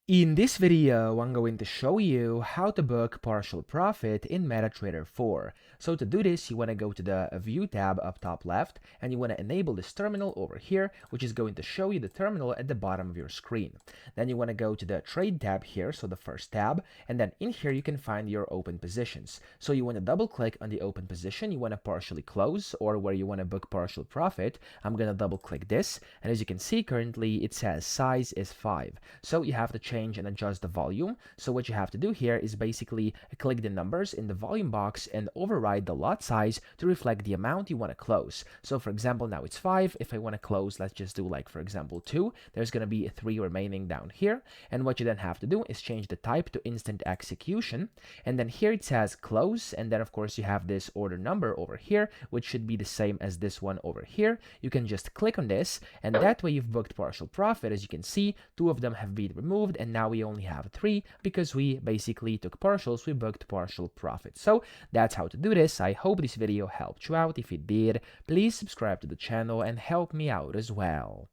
In this video, I'm going to show you how to book partial profit in MetaTrader 4. So to do this, you want to go to the View tab up top left, and you want to enable this terminal over here, which is going to show you the terminal at the bottom of your screen. Then you want to go to the Trade tab here, so the first tab, and then in here you can find your open positions. So you want to double click on the open position you want to partially close, or where you want to book partial profit. I'm going to double click this, and as you can see currently it says size is 5. So you have to change and adjust the volume. So what you have to do here is basically click the numbers in the volume box and override the lot size to reflect the amount you want to close. So for example, now it's 5. If I want to close, let's just do like for example 2. There's going to be 3 remaining down here. And what you then have to do is change the type to instant execution. And then here it says close. And then of course you have this order number over here, which should be the same as this one over here. You can just click on this, and that way you've booked partial profit. As you can see, 2 of them have been removed, and now we only have 3 because we basically took partials, we booked partial profit. So that's how to do this. I hope this video helped you out. If it did, please subscribe to the channel and help me out as well.